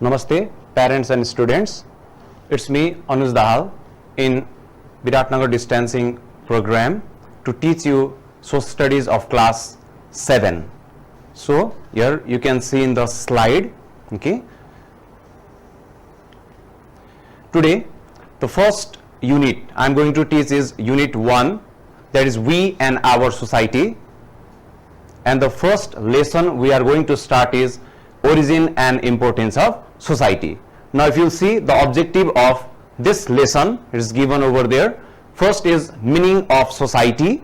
Namaste, parents and students. It's me, Anuj Dahal, in Biratnagar distancing program to teach you social studies of class 7. So here you can see in the slide, okay. Today, the first unit I'm going to teach is unit 1, that is we and our society. And the first lesson we are going to start is origin and importance of society. Now if you see the objective of this lesson, it is given over there. First is meaning of society.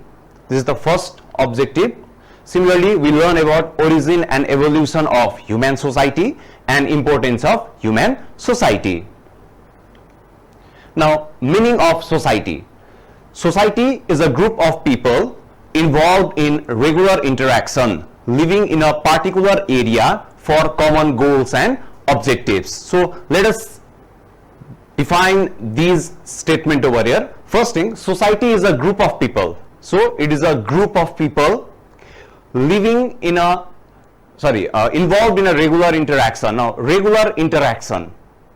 This is the first objective. Similarly, we learn about origin and evolution of human society and importance of human society. Now, meaning of society. Society is a group of people involved in regular interaction, living in a particular area for common goals and objectives. So let us define these statement over here. First thing, society is a group of people. So it is a group of people living in a involved in a regular interaction. Now regular interaction,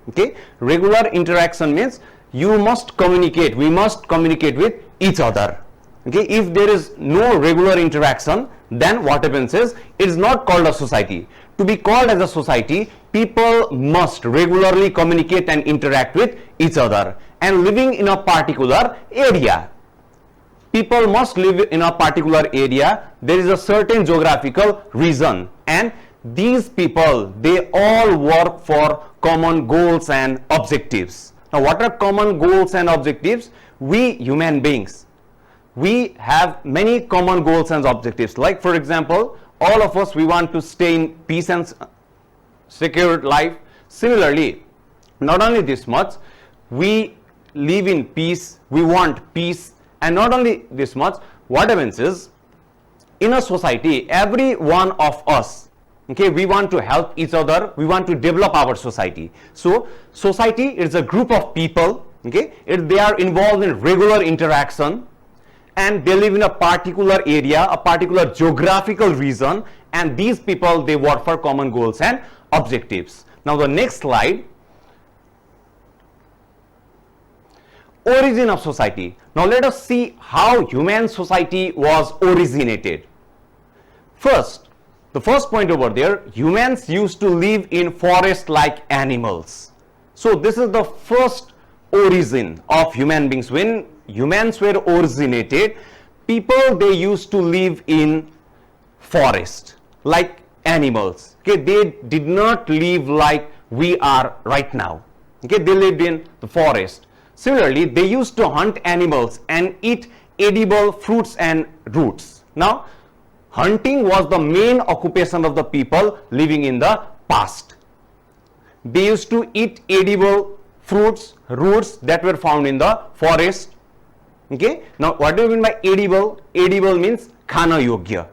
okay, regular interaction means you must communicate, we must communicate with each other. Okay, if there is no regular interaction, then what happens is it is not called a society. To be called as a society, people must regularly communicate and interact with each other and living in a particular area. People must live in a particular area. There is a certain geographical region, and these people, they all work for common goals and objectives. Now what are common goals and objectives? We human beings, we have many common goals and objectives. Like for example, all of us, we want to stay in peace and secure life. Similarly, not only this much, we live in peace, we want peace, and not only this much, what happens is in a society, every one of us, okay, we want to help each other, we want to develop our society. So society is a group of people, okay, they are involved in regular interaction, and they live in a particular area, a particular geographical region, and these people, they work for common goals and objectives. Now the next slide, origin of society. Now let us see how human society was originated. First, the first point over there, humans used to live in forest like animals. So this is the first origin of human beings. When humans were originated, people, they used to live in forest like animals. Okay, they did not live like we are right now. Okay, they lived in the forest. Similarly, they used to hunt animals and eat edible fruits and roots. Now hunting was the main occupation of the people living in the past. They used to eat edible fruits, roots that were found in the forest. Okay, now what do you mean by edible? Edible means khana yogya.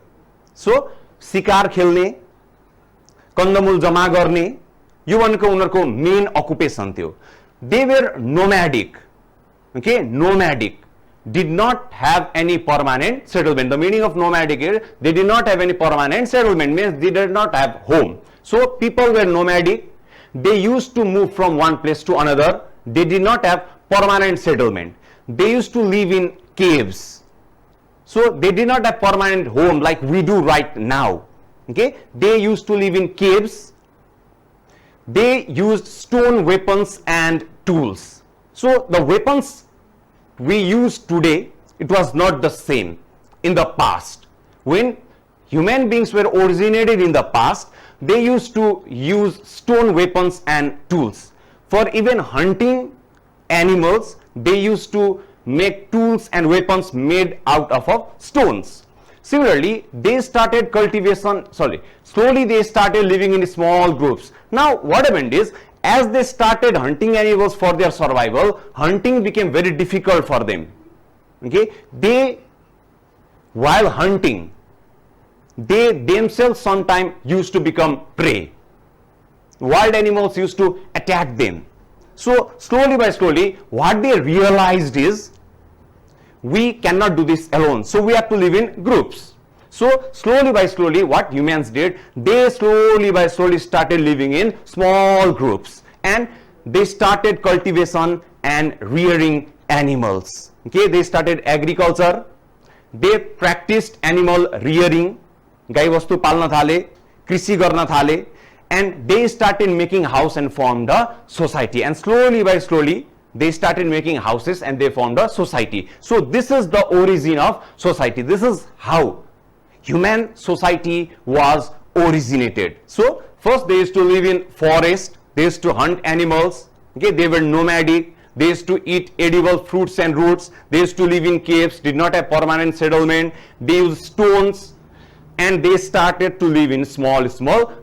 So शिकार खेल्ने, कन्दमूल जमा गर्ने, यो भनेको उनीहरुको main occupation थियो. They were nomadic. Okay, nomadic, did not have any permanent settlement. The meaning of nomadic is they did not have any permanent settlement, means they did not have home. So people were nomadic. They used to move from one place to another. They did not have permanent settlement. They used to live in caves. So they did not have permanent home like we do right now. Okay, they used to live in caves. They used stone weapons and tools. So the weapons we use today, it was not the same in the past. When human beings were originated in the past, they used to use stone weapons and tools. For even hunting animals, they used to make tools and weapons made out of stones. Similarly, they started slowly they started living in small groups. Now what happened is, as they started hunting animals for their survival, hunting became very difficult for them. Okay, while hunting, they themselves sometimes used to become prey. Wild animals used to attack them. So slowly by slowly, what they realized is, we cannot do this alone, so we have to live in groups. So slowly by slowly, what humans did, they slowly by slowly started living in small groups, and they started cultivation and rearing animals. Okay, they started agriculture, they practiced animal rearing, गाई वस्तु पाल्न थाले, कृषि गर्न थाले, and they started making house and formed a society, and slowly by slowly they started making houses and they formed a society. So this is the origin of society. This is how human society was originated. So first they used to live in forest, they used to hunt animals, okay, they were nomadic, they used to eat edible fruits and roots, they used to live in caves, did not have permanent settlement, they used stones, and they started to live in small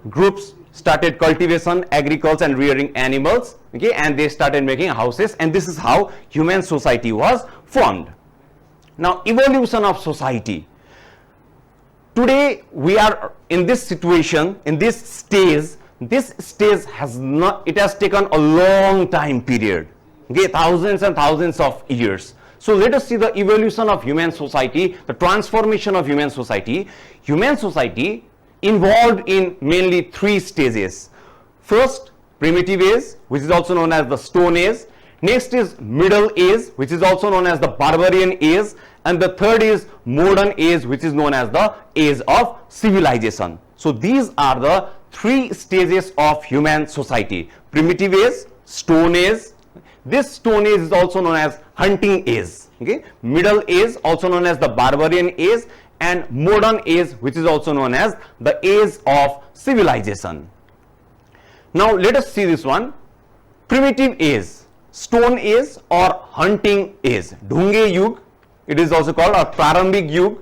groups, started cultivation, agriculture and rearing animals, okay, and they started making houses, and this is how human society was formed. Now evolution of society. Today we are in this situation, in this stage. This stage has taken a long time period, okay, thousands and thousands of years. So let us see the evolution of human society, the transformation of human society. Human society involved in mainly three stages. First, primitive age, which is also known as the Stone Age. Next is Middle Age, which is also known as the Barbarian Age. And the third is Modern Age, which is known as the Age of Civilization. So these are the three stages of human society. Primitive Age, Stone Age. This Stone Age is also known as Hunting Age. Okay? Middle Age, also known as the Barbarian Age, and Modern Age, which is also known as the Age of Civilization. Now let us see this one. Primitive Age, Stone Age or Hunting Age, Dhunge Yug, it is also called, or Prarambhik Yug.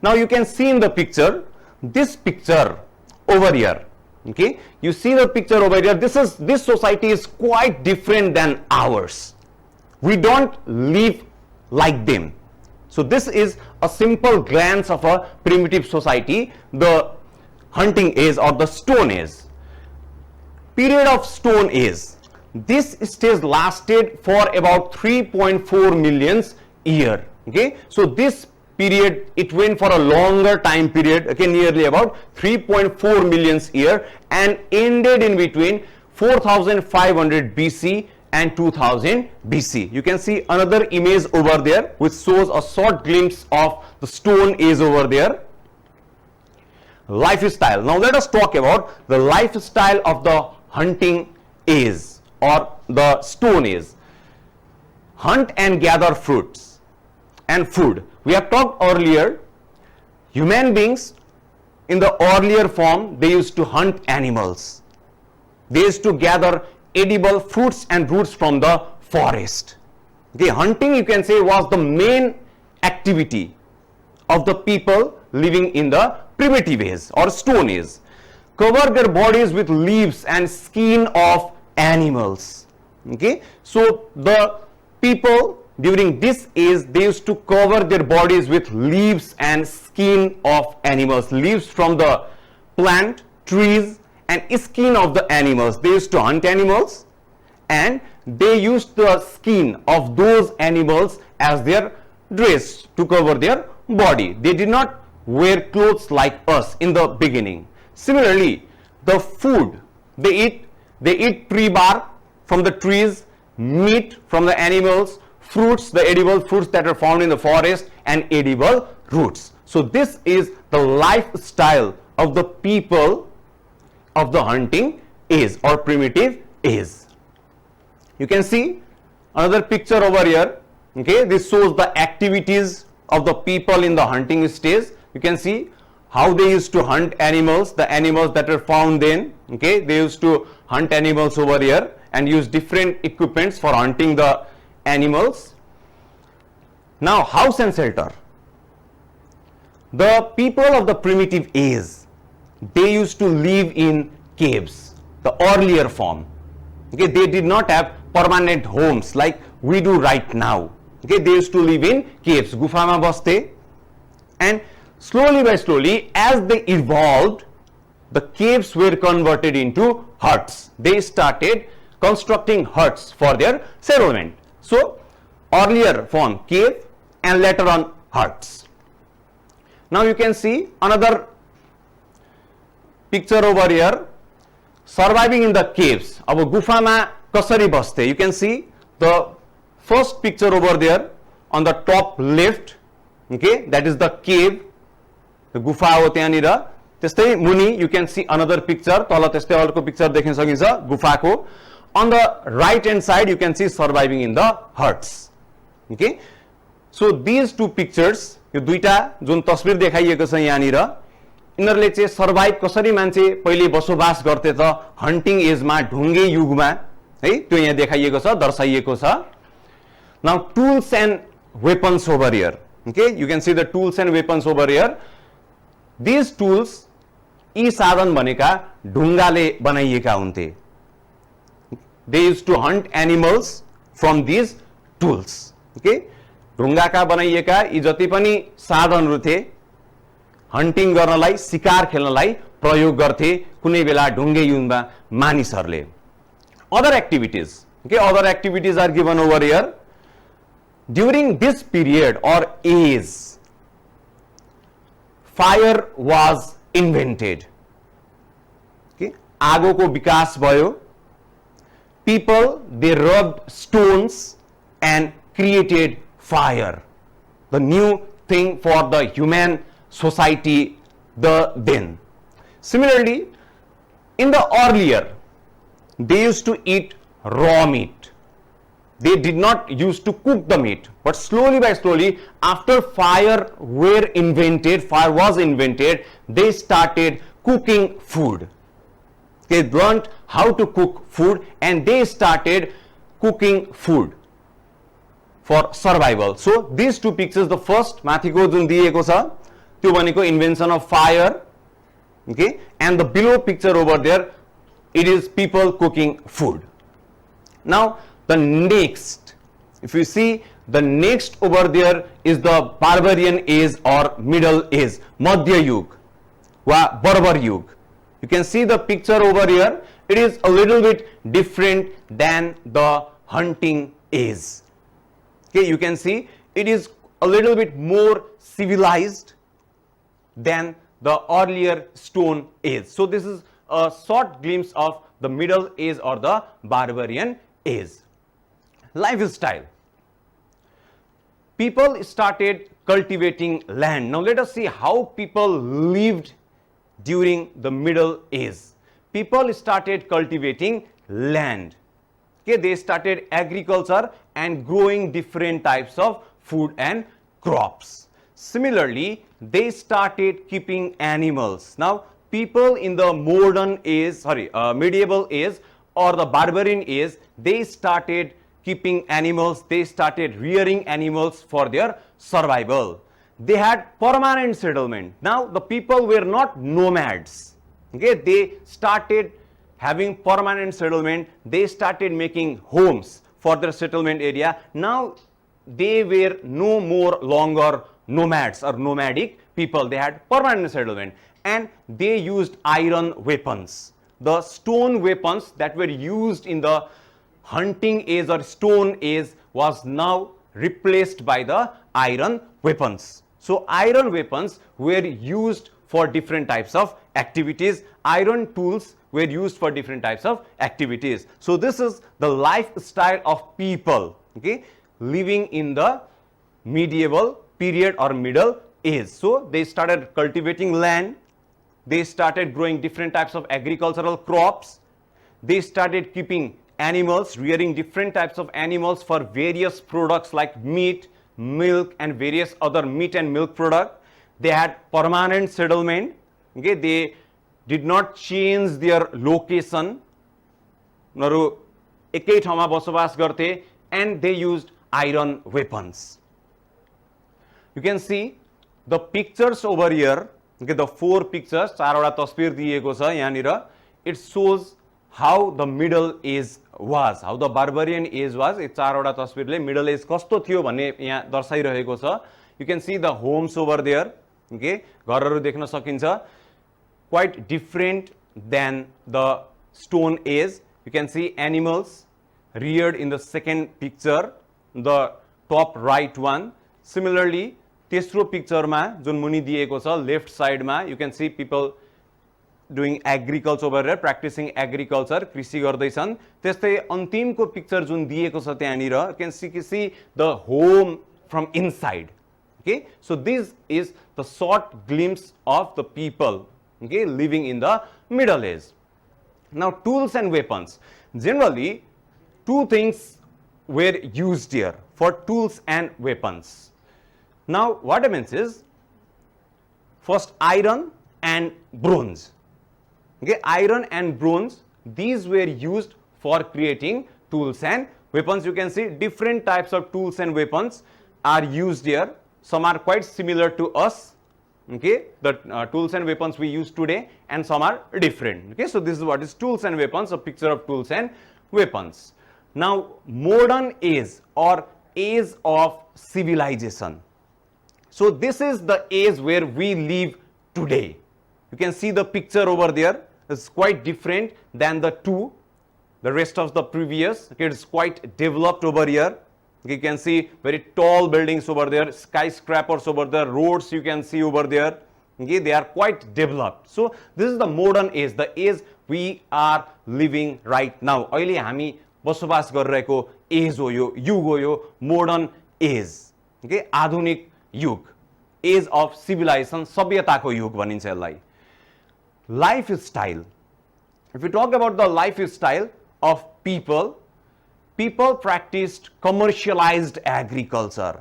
Now you can see in the picture, this picture over here, okay, you see the picture over here, this society is quite different than ours. We don't live like them. So this is a simple glance of a primitive society, the Hunting Age or the Stone Age. Period of Stone Age. This stage lasted for about 3.4 million years. Okay, so this period, it went for a longer time period, okay, nearly about 3.4 million years, and ended in between 4500 BC and 2000 BC. You can see another image over there which shows a short glimpse of the Stone Age over there. Lifestyle. Now let us talk about the lifestyle of the Hunting Age or the Stone Age. Hunt and gather fruits and food. We have talked earlier, human beings in the earlier form, they used to hunt animals. They used to gather edible fruits and roots from the forest. Okay, hunting, you can say, was the main activity of the people living in the primitive age or Stone Age. Cover their bodies with leaves and skin of animals. Okay, so the people during this age, they used to cover their bodies with leaves and skin of animals, leaves from the plant, trees, and skin of the animals. They used to hunt animals, and they used the skin of those animals as their dress to cover their body. They did not wear clothes like us in the beginning. Similarly, the food they eat tree bark from the trees, meat from the animals, fruits, the edible fruits that are found in the forest, and edible roots. So this is the lifestyle of the people of the Hunting Age or primitive age. You can see another picture over here. Okay, this shows the activities of the people in the hunting stage. You can see how they used to hunt animals, the animals that are found then. Okay, they used to hunt animals over here and use different equipments for hunting the animals. Now, house and shelter. the people of the primitive age, they used to live in caves, the earlier form. Okay, they did not have permanent homes like we do right now. Okay, they used to live in caves, gufama baste, and slowly by slowly, as they evolved, the caves were converted into huts. They started constructing huts for their settlement. So, earlier form cave and later on huts. Now you can see another picture over here, surviving in the caves. Aba gufa ma kasari baste. You can see the first picture over there on the top left. Okay, that is the cave. The gufa ho tyahanira. Testai muni, you can see another picture. Tala testai arko picture dekhna sakincha gufa ko. On the right hand side, you can see surviving in the huts. Okay, so these two pictures, यो दुईटा जुन तस्बिर देखाइएको छ यहाँनिर, यिनीहरुले चाहिँ survive कसरी मान्छे पहिले बसोबास गर्थे त हन्टिङ एजमा, ढुङ्गे युगमा, है, त्यो यहाँ देखाइएको छ, दर्शाइएको छ. Now tools end weapons over here. Okay, you can see the tools end weapons over here. This tools, यी साधन भनेका ढुङ्गाले बनाइएका हुन्थे. They used to hunt animals from these tools. Okay, ढुङ्गाका बनाइएका यी जति पनि साधनहरु थिए हन्टिङ गर्नलाई, शिकार खेल्नलाई प्रयोग गर्थे कुनै बेला ढुङ्गे युगमा मानिसहरुले. Other activities. Okay, other activities are given over here. During this period or age, fire was invented. Okay, आगोको विकास भयो. People, they rubbed stones and created fire. The new thing for the human society then. Similarly, in the earlier, they used to eat raw meat. They did not used to cook the meat, but slowly by slowly, after fire was invented, they started cooking food. They learned how to cook food and they started cooking food for survival. So these two pictures, the first mathiko jun diएको छ त्यो भनेको invention of fire, okay, and the below picture over there, it is people cooking food. Now the next, if you see, the next over there is the barbarian age or middle age, Madhya Yug wa Barbar Yug. You can see the picture over here. It is a little bit different than the hunting age. Okay, you can see it is a little bit more civilized than the earlier stone age. So this is a short glimpse of the middle age or the barbarian age. Lifestyle. People started cultivating land. Now let us see how people lived during the middle age. People started cultivating land. Okay, they started agriculture and growing different types of food and crops. Similarly, they started keeping animals. Now, people in the medieval age or the barbarian age, they started keeping animals, they started rearing animals for their survival. They had permanent settlement. Now, the people were not nomads. Okay, they started having permanent settlement. They started making homes for their settlement area. Now, they were no more longer nomads or nomadic people. They had permanent settlement and they used iron weapons. The stone weapons that were used in the hunting age or stone age was now replaced by the iron weapons. So iron weapons were used for different types of activities. Iron tools were used for different types of activities. So this is the lifestyle of people, okay, living in the medieval period or middle age. So they started cultivating land. They started growing different types of agricultural crops. They started keeping animals, rearing different types of animals for various products like meat, milk and various other meat and milk products. They had permanent settlement. Okay, they did not change their location. एकै ठाउँमा बसोबास गर्थे and they used iron weapons. You can see the pictures over here, okay, the 4 pictures, 4 वटा तस्बिर दिएको छ यहाँनिर, it shows how the middle age was, how the barbarian age was. यो 4 वटा तस्बिरले middle age कस्तो थियो भन्ने यहाँ दर्शाइरहेको छ. You can see the homes over there, okay, घरहरु देख्न सकिन्छ, quite different than the stone age. You can see animals reared in the second picture, the top right one. Similarly, तेस्रो पिक्चरमा जुन मुनि दिएको छ लेफ्ट साइडमा, you can see people doing agriculture over there, practicing agriculture, कृषि गर्दैछन्. त्यस्तै अन्तिमको picture जुन दिएको छ त्यहाँनिर, you can see the home from inside. Okay, so this is the short glimpse of the people, okay, living in the middle age. Now tools and weapons. Generally, 2 things were used here for tools and weapons. Now what happens is, first iron and bronze. Okay, iron and bronze, these were used for creating tools and weapons. You can see different types of tools and weapons are used here. Some are quite similar to us, okay, the tools and weapons we use today, and some are different. Okay, so this is what is tools and weapons, a picture of tools and weapons. Now modern age or age of civilization. So this is the age where we live today. You can see the picture over there. It's quite different than the rest of the previous. Okay, it's quite developed over here. You can see very tall buildings over there, skyscrapers over there, roads you can see over there. Okay, they are quite developed. So this is the modern age, the age we are living right now. अहिले हामी बसोबास गरिरहेको as हो यो, युग हो यो modern as. Okay, आधुनिक युग, age of civilisation, सभ्यताको युग भनिन्छ यसलाई. Lifestyle. If we talk about the lifestyle of people practiced commercialized agriculture.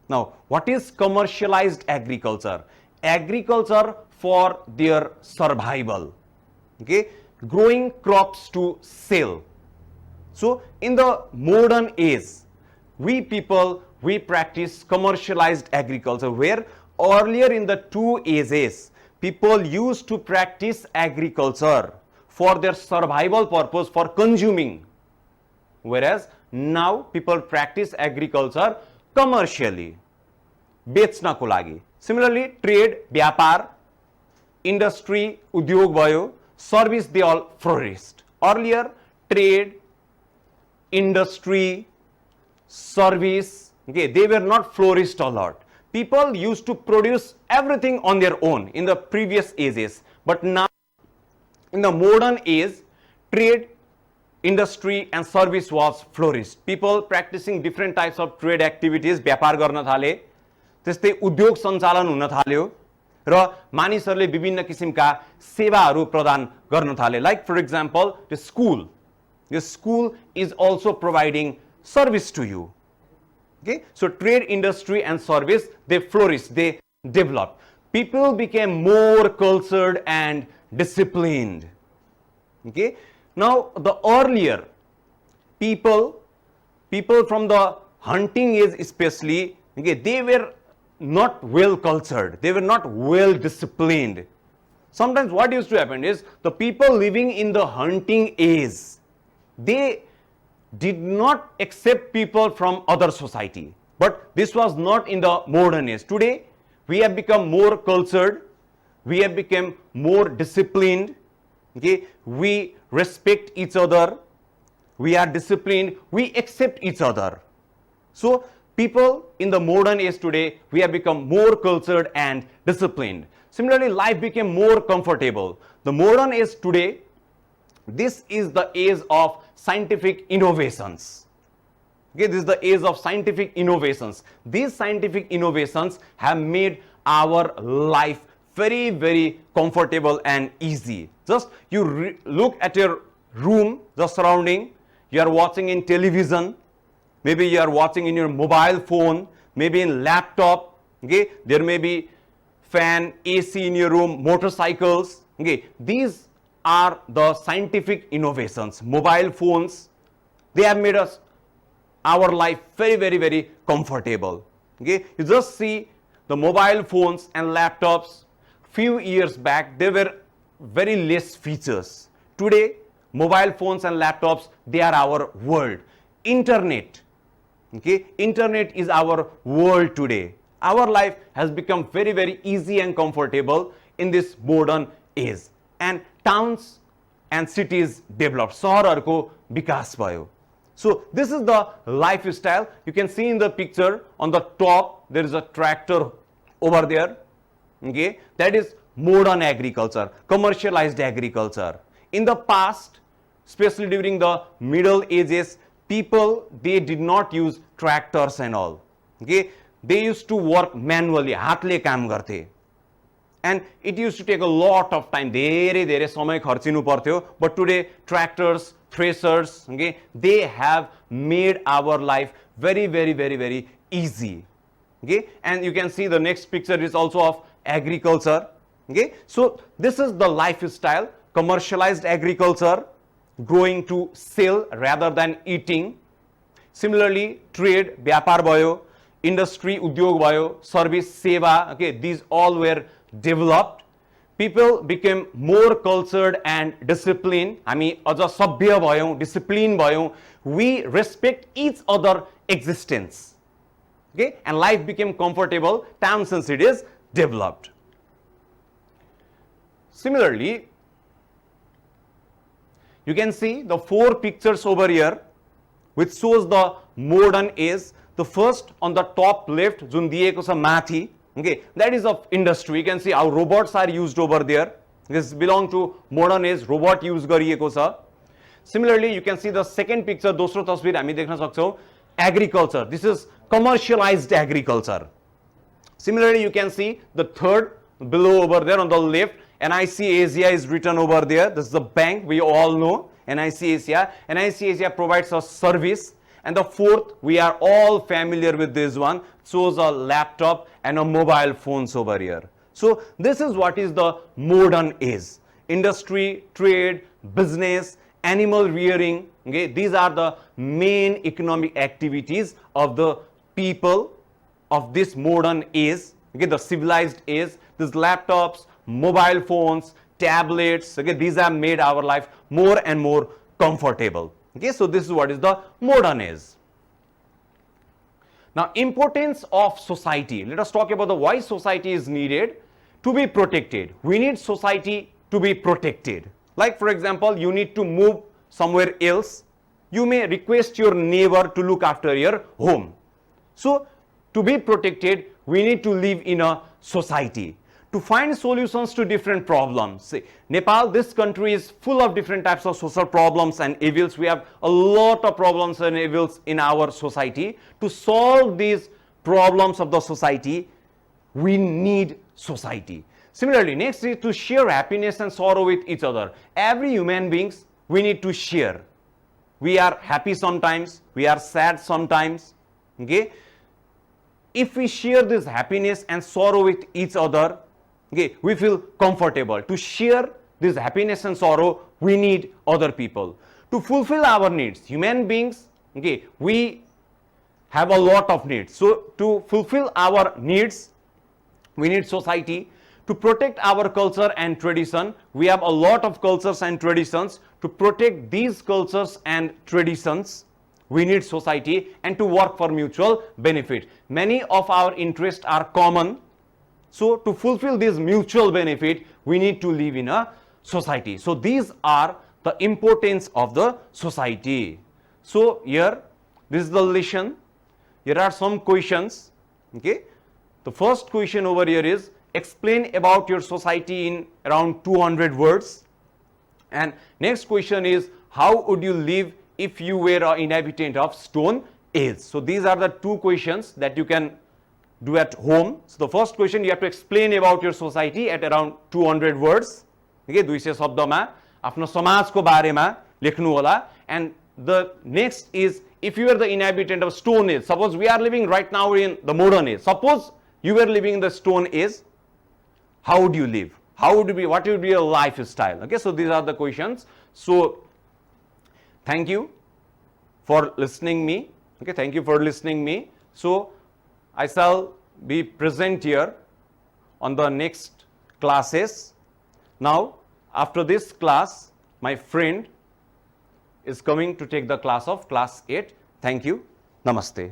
Now, what is commercialized agriculture? Agriculture for their survival. Okay, growing crops to sell. So, in the modern age, we practice commercialized agriculture, where earlier in the 2 ages, people used to practice agriculture for their survival purpose, for consuming. Whereas now people practice agriculture commercially, बेच्नको लागि. Similarly, trade, व्यापार, industry, उद्योग भयो, service, they all flourished. Earlier, trade, industry, service, okay, they were not flourished a lot. People used to produce everything on their own in the previous ages. But now, in the modern age, trade, industry and service was flourished. People practicing different types of trade activities, व्यापार गर्न थाले, त्यस्तै उद्योग सञ्चालन हुन थाल्यो र मानिसहरूले विभिन्न किसिमका सेवाहरू प्रदान गर्न थाले. Like for example, the school is also providing service to you. Okay, so trade, industry and service, they flourished, they developed. People became more cultured and disciplined. Okay, now the earlier people from the hunting age especially, okay, they were not well cultured, they were not well disciplined. Sometimes what used to happen is, the people living in the hunting age, they did not accept people from other society. But this was not in the modern age. Today, we have become more cultured, we have become more disciplined, okay, we respect each other, we are disciplined, we accept each other. So people in the modern age today, we have become more cultured and disciplined. Similarly, life became more comfortable. The modern age today, this is the age of scientific innovations. Okay, this is the age of scientific innovations. These scientific innovations have made our life very, very comfortable and easy. Just you look at your room, the surrounding, you are watching in television, maybe you are watching in your mobile phone, maybe in laptop, okay, there may be fan, AC in your room, motorcycles, okay, these are the scientific innovations. Mobile phones, they have made our life very, very, very comfortable. Okay, you just see the mobile phones and laptops, few years back, there were very less features. Today, mobile phones and laptops, they are our world. Internet, okay, internet is our world today. Our life has become very, very easy and comfortable in this modern age. And towns and cities developed. Saharharko vikas bhayo. So this is the lifestyle. You can see in the picture on the top, there is a tractor over there. Okay, that is modern agriculture, commercialized agriculture. In the past, especially during the Middle Ages, people, they did not use tractors and all. Okay, they used to work manually, haatle काम गर्थे. And it used to take a lot of time. धेरै समय खर्चिनु पर्थ्यो. But today, tractors, threshers, okay, they have made our life very, very, very, very easy. Okay, and you can see the next picture is also of agriculture. Okay, so this is the lifestyle, commercialized agriculture, growing to sell rather than eating. Similarly, trade, vyapar bhayo, industry, udyog bhayo, service, seva, okay, these all were developed. People became more cultured and disciplined. हामी अझ सभ्य भयौं, discipline भयौं. We respect each other existence. Okay, and life became comfortable. Towns and cities developed. Similarly, you can see the 4 pictures over here, which shows the modern age. The first on the top left, जुन दिएको छ माथि, okay, that is of industry. You can see how robots are used over there. This belongs to modern age, robot use गरिएको छ. Similarly, you can see the second picture, दोस्रो तस्बिर हामी देख्न सक्छौं, agriculture. This is commercialized agriculture. Similarly, you can see the third below over there on the left, NIC Asia is written over there. This is the bank we all know, NIC Asia. NIC Asia provides a service. And the fourth, we are all familiar with this one, shows a laptop and a mobile phones over here. So this is what is the modern age. Industry, trade, business, animal rearing, okay, these are the main economic activities of the people of this modern age, okay, the civilized age. These laptops, mobile phones, tablets, okay, these have made our life more and more comfortable. Okay, so this is what is the modern age. Now, importance of society. Let us talk about the why society is needed to be protected. We need society to be protected. Like, for example, you need to move somewhere else. You may request your neighbor to look after your home. So, to be protected, we need to live in a society. To find solutions to different problems. See, Nepal, this country is full of different types of social problems and evils. We have a lot of problems and evils in our society. To solve these problems of the society, we need society. Similarly, next is to share happiness and sorrow with each other. Every human beings, we need to share. We are happy sometimes, we are sad sometimes. Okay? If we share this happiness and sorrow with each other, okay, we feel comfortable. To share this happiness and sorrow, we need other people. To fulfill our needs, human beings, okay, we have a lot of needs. So, to fulfill our needs, we need society. To protect our culture and tradition, we have a lot of cultures and traditions. To protect these cultures and traditions, we need society, and to work for mutual benefit. Many of our interests are common. So, to fulfill this mutual benefit, we need to live in a society. So, these are the importance of the society. So, here, this is the lesson. Here are some questions. Okay. The first question over here is, explain about your society in around 200 words. And next question is, how would you live if you were an inhabitant of Stone Age? So, these are the 2 questions that you can do at home. So, the first question, you have to explain about your society at around 200 words. Okay, 200 शब्दमा आफ्नो समाजको बारेमा लेख्नु होला. And the next is, if you are the inhabitant of Stone Age, suppose we are living right now in the modern age. Suppose you were living in the Stone Age, how would you live? How would it be? What would be your lifestyle? Okay, so these are the questions. So, thank you for listening me. Okay, thank you for listening me. So, I shall be present here on the next classes. Now, after this class, my friend is coming to take the class of class 8. Thank you. Namaste.